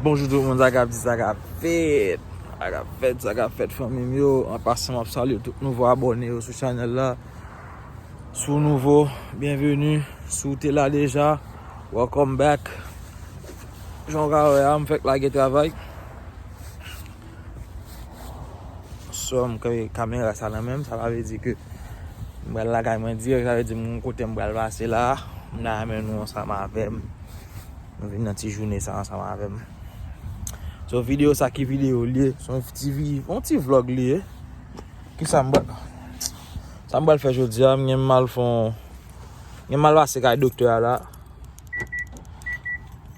Bonjour tout le monde, ça a fait famille en passant à saluer tout nouveau abonné sur la chaîne là. Sous nouveau, bienvenue. Sous t'es là déjà, welcome back. Jean-Garouet, me fait la travail. Sur la caméra ça la même, ça veut dire que moi la caméra dire ça veut dire mon côté me passer là, n'a même nous ensemble avec. Nous venons dans petite journée ça ensemble avec. So vidéo ça qui vidéo lié, son petit vlog lié. Qui ça me faire aujourd'hui, j'ai mal passé avec le docteur là.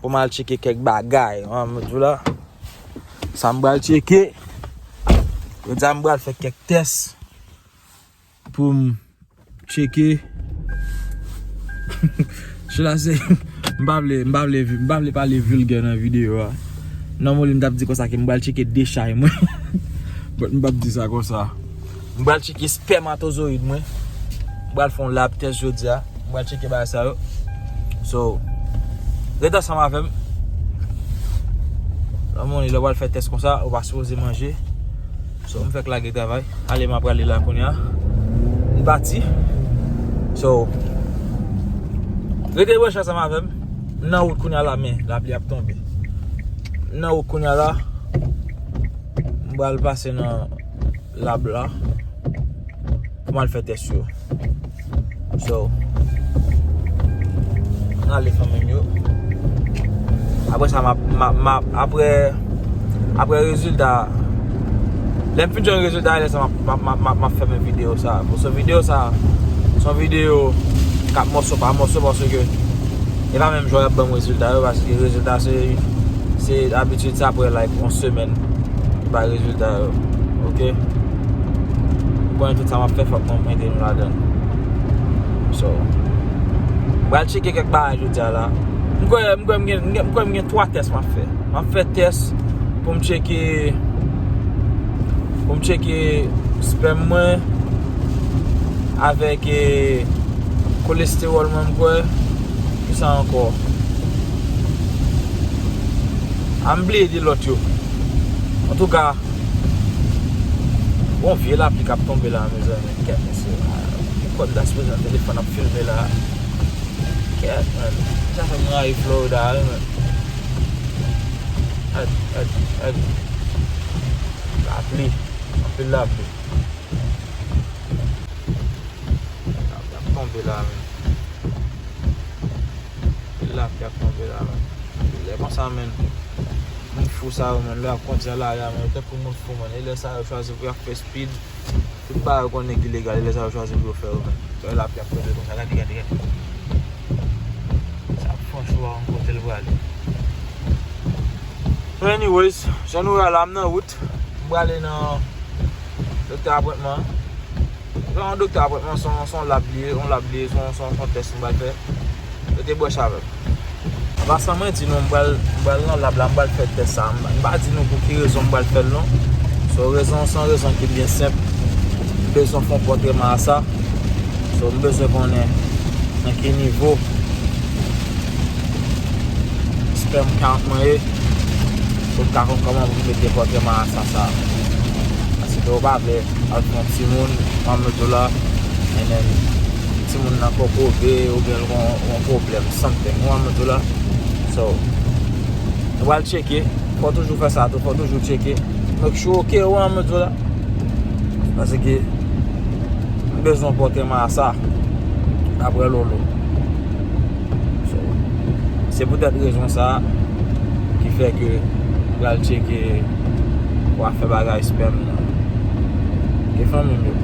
Pour mal checker quelques bagailles, on me dit là. Ça me checker. Je vais faire quelques tests pour checker. Je la sais, je parler vulgaire dans la vidéo. Normalement, je me dis que ça que je vais checker des chats. Je ne dis ça comme ça. Je vais checker spermatozoïdes. Je vais faire un lab test aujourd'hui. Je vais checker ça. So, là, ça m'a fait. Normalement, je vais faire test comme ça. On va se poser manger. So, je vais faire la travail. Allez, je vais aller là. Je suis parti. So, regardez où ça m'a fait. Non, où est la main, la pluie a tombé. Non, où est là. Je vais passer dans le lab là. Pour faire test. So, on va aller faire mieux. Après ça, après résultat. L'impression du résultat, ça m'a fait une vidéo ça. Pour cette vidéo ça, son vidéo 4 morceaux par morceau parce que il va même jouer un bon résultat parce que le résultat c'est d'habitude ça après like une semaine par résultat. OK. Quand tout ça m'a fait faut comprendre nous là-dedans. So, je vais checker quelque part je dis là. Je vais 3 tests m'a fait. M'a fait test pour me checker sperme moi avec cholestérol même quoi. Qui ça encore? Amblé de l'autre yo. En tout cas, bon vieux là puis cap tomber là mes amis. Qu'est-ce que c'est? Quoi de la supposé un téléphone à filmer là. Qu'est-ce ça fait moi il flow là. La pluie. On peut la pluie. La tomber là. La pluie a tombé là. Il est comme ça même. Mon fou ça man là continue là mais pour mon fou man il ça choisir pour faire speed tout pas qu'on est illégal il ça choisir pour faire man la pluie a tombé comme ça regarde ça franchement on côté le voir anyways je nous là dans route pour aller dans docteur appartement dans docteur appartement son lablier on lablier son test on va faire c'était bon ça parce que moi dis nous on la blanc faire test ça pas dire nous pour quelle raison on va faire non sans raison qui est bien simple besoin font portement à ça so besoin qu'on est dans quel niveau sperm count moi pour comment vous mettez portement à ça parce que on va aller à petit monde en me là et then si mon n'a pas trouvé ou bien un problème something on me là so on va checker faut toujours faire ça faut toujours checker donc je suis OK on me là parce que besoin portement à ça après lolo so c'est peut-être raison ça qui fait que on va checker pour faire bagage sperme qui fait mieux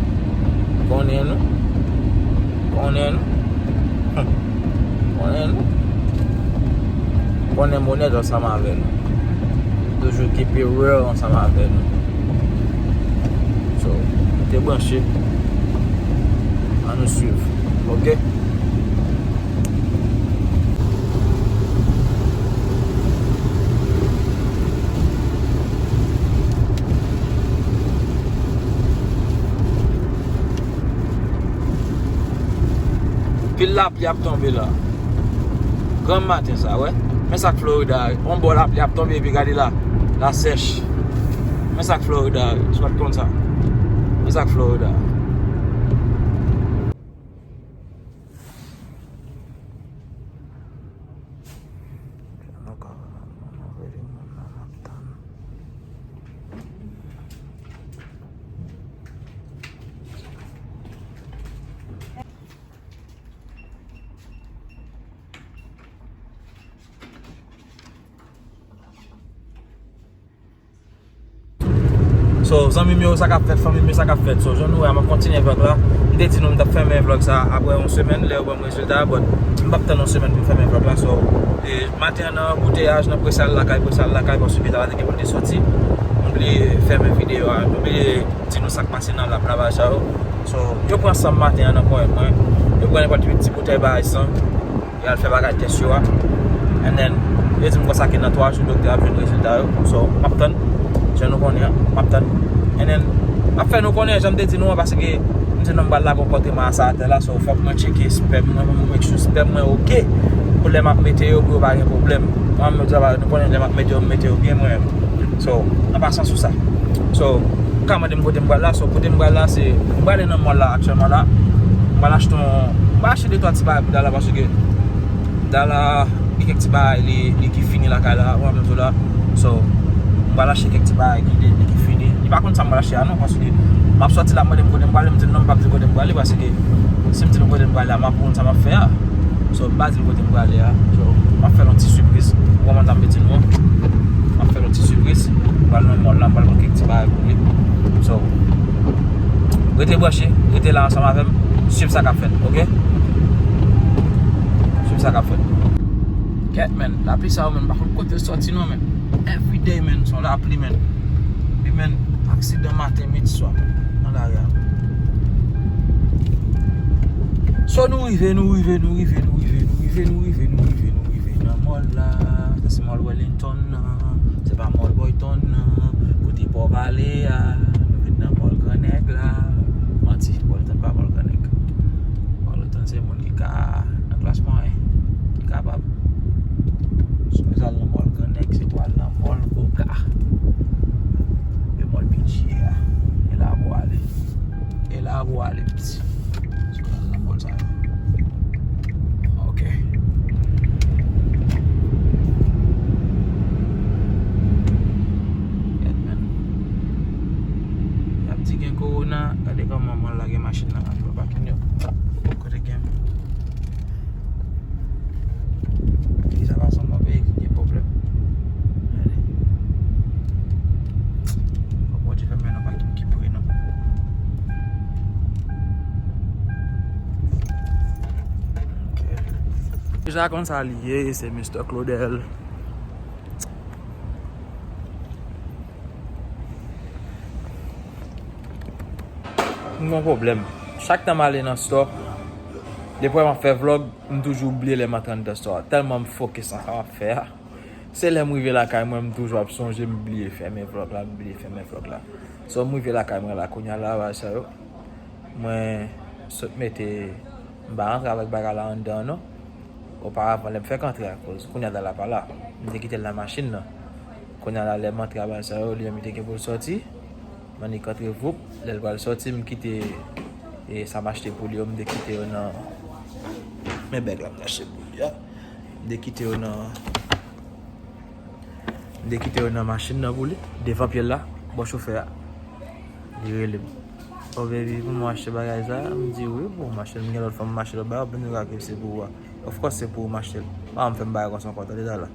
on est monnaie ensemble avec nous. Toujours keep it real ensemble avec nous. So, t'es branché. À nous suivre. OK? Puis la pluie a tombé là. Grand matin ça, ouais. Mais ça Florida, on boit la pluie a tombé puis regardez là, la sèche. Mais ça Florida, tu vois comme ça. Mais ça Florida. So, zanmi mi yo sa ka fet, fami mi sa ka fet. So, joun nou a ma kontine vlog la. Mde di nou mda fèmè vlog sa apre 1 semaine, le ou ban rezultat, but mbap ten 1 semaine pou fèmè vlog la. So, matin nan bouteyaj nan presal lakay, pwosu bita la deke pou de soti. Mbli fèmè video, mbli di nou sak pase nan la plavaj sa ou. So, yo pran sam matin nan kon mwen. Yo pran nepot 8 ti boutey ba isan. Yo al fè bagay test yo a. And then, yo di mko sake nan 3 jou dokte ap jen rezultat yo. So, map ten. Jen nou konen, map ten. And then, ap fè nou konen, jen mde di nou parce que mte nan bal la kompote man sa ate la, so fòk mwen cheke sperm mwen, mwen make sure sperm mwen ok pou le map meteo pou yo pa gen problem. Mwen mwen djava, nou konen le map meteo bien mwen. So, an pa san sou sa. So, kama dem kote mbal la, so kote mbal la se, mbal nan mol la aktuellement la, mbal acheton, mbal achete de to ati bagay pou dala parce que dala, kek ti bagay li ki fini la kala, wan mwen zo la. So, mbal achete kek ti bagay ki fini. Ni pa kont sa mbal achete anon, parce que map sorti la mwen dem kote mbal, mwen ten non mbap di kote mbal, parce que si mwen ten kote mbal la, map pou sa map fe ya. So, mbal di kote mbal ya. So, map fe lonti surprise. Waman tam beti nou. Map fe lonti surprise. Mbal nan mol la, mbal mwen kek ti bagay pou li. So, rete broche, rete la ansama avem, suiv sa ka fet, ok? Suiv sa ka fet. Ket men, la pli sa ou men, bakon kote sorti nou men. Every day men, son la pli men. Bi men, aksidant matin midi soir. Nan la ya. So nou rive nan mol la. Se mol Wellington nan, se pa mol Boyton nan, kote Port Valley ya. Nan mol Grenègue la. Manti, Wellington pa mol Grenègue. Wellington se moun ki ka nan klasman ki kapab. So me zal nan mol Grenègue, se wal nan mol Boga. E mol Pichi ya. E la bo ale piti. So nan mol sa yo. Ok. Corona, kade ka maman lage machine nan an pa kin yo. Kote gen. Ki sa va son mwen pe ki problem. Ko di fè men an pa kin ki pou nan. Ok. Deja kon sa liye, se Mr. Claudel. Mon problem. Chaque temps aller dans le store, depuis que je fais vlog, je toujours oublié les matins de store. Tellement je focus sur ça à faire. C'est là que je vais la caille, moi je toujours songer m'oublier faire mes vlogs là, So je vais la caille là konya là ça yo. Moi mettais rentrer avec bagala en dedans non. Auparavant, je fais rentrer à cause konya dans la pas là. Je quitter la machine là. Konya là les rentrer avec ça yo, lui mettait pour sortir. Mani katre vup, lèl val sorti m kite e sa m'achete pou li yo, m de kite yo nan men beg la m achete pou li ya. M de kite yo nan machine nan pou li, devan piel la, bon chauffeur li rele m. Oh baby, pou m achete bagay za, m di oui, pou m achete, m gen lot fòm m achete bagay, ben nou kake se pou wa. Of course se pou m achete, pa m fèm bagay kon son konta de da la.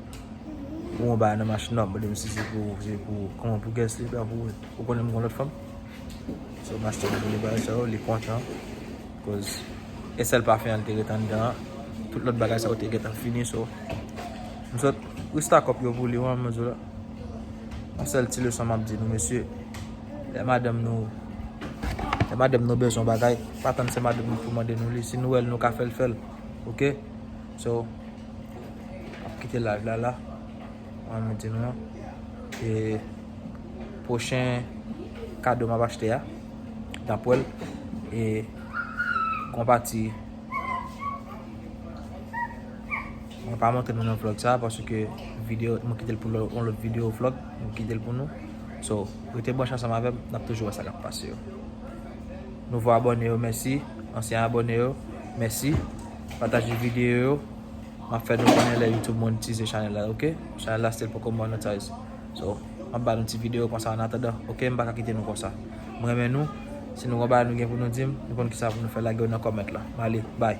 Ou mwen bay nan machine nan, mwen si se pou koman pou guest li, pou konen mwen lot fam. So mwen achete mwen li bay sa ou, li kontan. Koz, esel pa fè an te getan dan, tout lot bagay sa ou te getan fini so. Mwen sot, ou stack up yo pou li wan mwen zo la. Mwen sel ti le son map di nou, monsye, le madame nou bezon bagay, patan se madame nou pou mande nou li, si nou el nou ka fel, ok? So, ap kite live la. Maintenant et prochain cadeau m'a acheté là d'après et qu'on parti vais pas montrer dans le vlog ça parce que vidéo, je quitte pour le vidéo vlog, je quitte pour nous. So, restez bon ensemble avec, on a toujours ça qui passe. Nouveau abonné, merci. Ancien abonné, merci. Partagez vidéo. Je fais nous connaître la YouTube monétiser channel là, ok? Channel là c'est pour qu'on monétise. So, on va faire une petite vidéo comme ça en attendant. Ok, je ne vais pas quitter nous comme ça. Moi, nous, si nous avons nous pour nous dire, nous pouvons nous faire la gueule dans les commentaires là. Allez, bye.